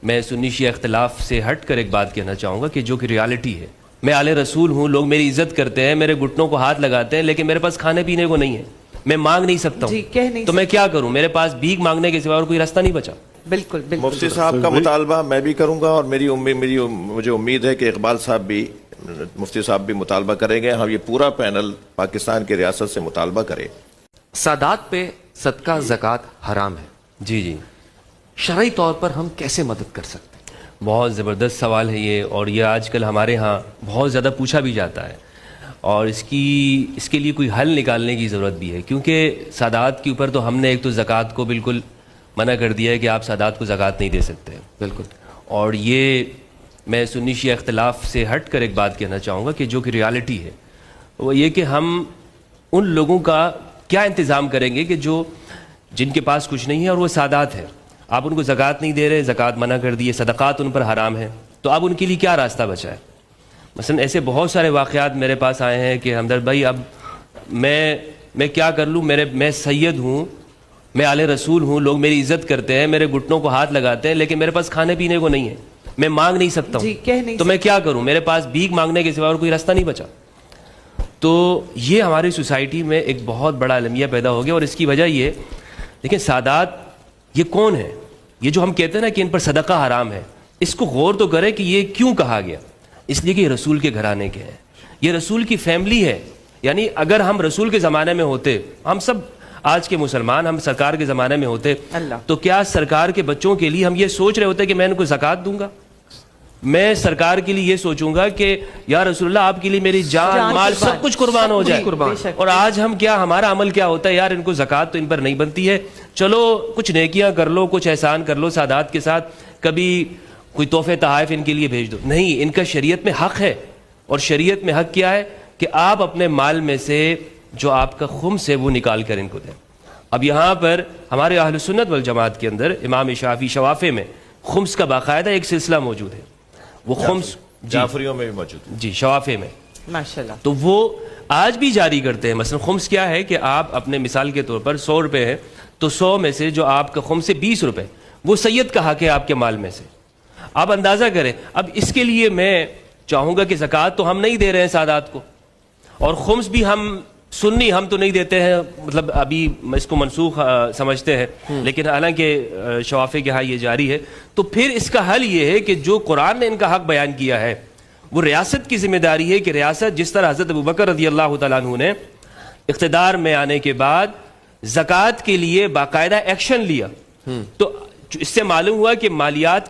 میں سنی شیعہ اختلاف سے ہٹ کر ایک بات کہنا چاہوں گا کہ جو کہ ریالٹی ہے. میں آل رسول ہوں, لوگ میری عزت کرتے ہیں, میرے گھٹنوں کو ہاتھ لگاتے ہیں, لیکن میرے پاس کھانے پینے کو نہیں ہے, میں مانگ نہیں سکتا ہوں, تو میں کیا کروں؟ میرے پاس بھیک مانگنے کے سوا اور کوئی راستہ نہیں بچا. بالکل بالکل. مفتی صاحب کا مطالبہ میں بھی کروں گا, اور مجھے امید ہے کہ اقبال صاحب بھی, مفتی صاحب بھی مطالبہ کریں گے. ہم یہ پورا پینل پاکستان کی ریاست سے مطالبہ کرے. سادات پہ صدقہ زکوٰۃ حرام ہے. جی شرعی طور پر ہم کیسے مدد کر سکتے ہیں؟ بہت زبردست سوال ہے یہ, اور یہ آج کل ہمارے ہاں بہت زیادہ پوچھا بھی جاتا ہے, اور اس کے لیے کوئی حل نکالنے کی ضرورت بھی ہے. کیونکہ سادات کے اوپر تو ہم نے ایک تو زکوٰۃ کو بالکل منع کر دیا ہے کہ آپ سادات کو زکوٰۃ نہیں دے سکتے. بالکل. اور یہ میں سنی شیعہ اختلاف سے ہٹ کر ایک بات کہنا چاہوں گا کہ جو کہ ریالٹی ہے وہ یہ کہ ہم ان لوگوں کا کیا انتظام کریں گے کہ جن کے پاس کچھ نہیں ہے اور وہ سادات ہیں. آپ ان کو زکوٰۃ نہیں دے رہے, زکوٰۃ منع کر دیے, صدقات ان پر حرام ہیں, تو اب ان کے لیے کیا راستہ بچا ہے؟ مثلا ایسے بہت سارے واقعات میرے پاس آئے ہیں کہ ہمدرد بھائی اب میں کیا کر لوں, میں سید ہوں, میں آل رسول ہوں, لوگ میری عزت کرتے ہیں, میرے گھٹنوں کو ہاتھ لگاتے ہیں, لیکن میرے پاس کھانے پینے کو نہیں ہے, میں مانگ نہیں سکتا ہوں, تو میں کیا کروں؟ میرے پاس بھیک مانگنے کے سوا اور کوئی راستہ نہیں بچا. تو یہ ہماری سوسائٹی میں ایک بہت بڑا المیہ پیدا ہو گیا, اور اس کی وجہ یہ, لیکن سادات یہ کون ہے؟ یہ جو ہم کہتے ہیں نا کہ ان پر صدقہ حرام ہے, اس کو غور تو کرے کہ یہ کیوں کہا گیا. اس لیے کہ یہ رسول کے گھرانے کے ہیں, یہ رسول کی فیملی ہے. یعنی اگر ہم رسول کے زمانے میں ہوتے, ہم سب آج کے مسلمان ہم سرکار کے زمانے میں ہوتے, تو کیا سرکار کے بچوں کے لیے ہم یہ سوچ رہے ہوتے کہ میں ان کو زکوٰۃ دوں گا؟ میں سرکار کے لیے یہ سوچوں گا کہ یا رسول اللہ آپ کے لیے میری جان مال سب کچھ قربان ہو جائے. اور آج ہمارا عمل کیا ہوتا ہے؟ یار ان کو زکوٰۃ تو ان پر نہیں بنتی ہے, چلو کچھ نیکیاں کر لو, کچھ احسان کر لو سادات کے ساتھ, کبھی کوئی تحفے تحائف ان کے لیے بھیج دو. نہیں, ان کا شریعت میں حق ہے, اور شریعت میں حق کیا ہے کہ آپ اپنے مال میں سے جو آپ کا خمس ہے وہ نکال کر ان کو دیں. اب یہاں پر ہمارے اہل سنت والجماعت کے اندر امام شافعی شوافع میں خمس کا باقاعدہ ایک سلسلہ موجود ہے. وہ خمس جعفریوں میں بھی موجود ہے. جی, شوافع میں ماشاءاللہ. تو وہ آج بھی جاری کرتے ہیں. مثلا خمس کیا ہے کہ آپ اپنے مثال کے طور پر 100 روپے ہے, تو 100 میں سے جو آپ کا خمس ہے 20 روپے, وہ سید کا حق ہے آپ کے مال میں سے. آپ اندازہ کریں. اب اس کے لیے میں چاہوں گا کہ زکوٰۃ تو ہم نہیں دے رہے ہیں سادات کو, اور خمس بھی ہم سنی ہم تو نہیں دیتے ہیں, مطلب ابھی اس کو منسوخ سمجھتے ہیں, لیکن حالانکہ شوافع کے ہاں یہ جاری ہے. تو پھر اس کا حل یہ ہے کہ جو قرآن نے ان کا حق بیان کیا ہے, وہ ریاست کی ذمہ داری ہے کہ ریاست جس طرح حضرت ابوبکر رضی اللہ تعالیٰ عنہ نے اقتدار میں آنے کے بعد زکوٰۃ کے لیے باقاعدہ ایکشن لیا, تو اس سے معلوم ہوا کہ مالیات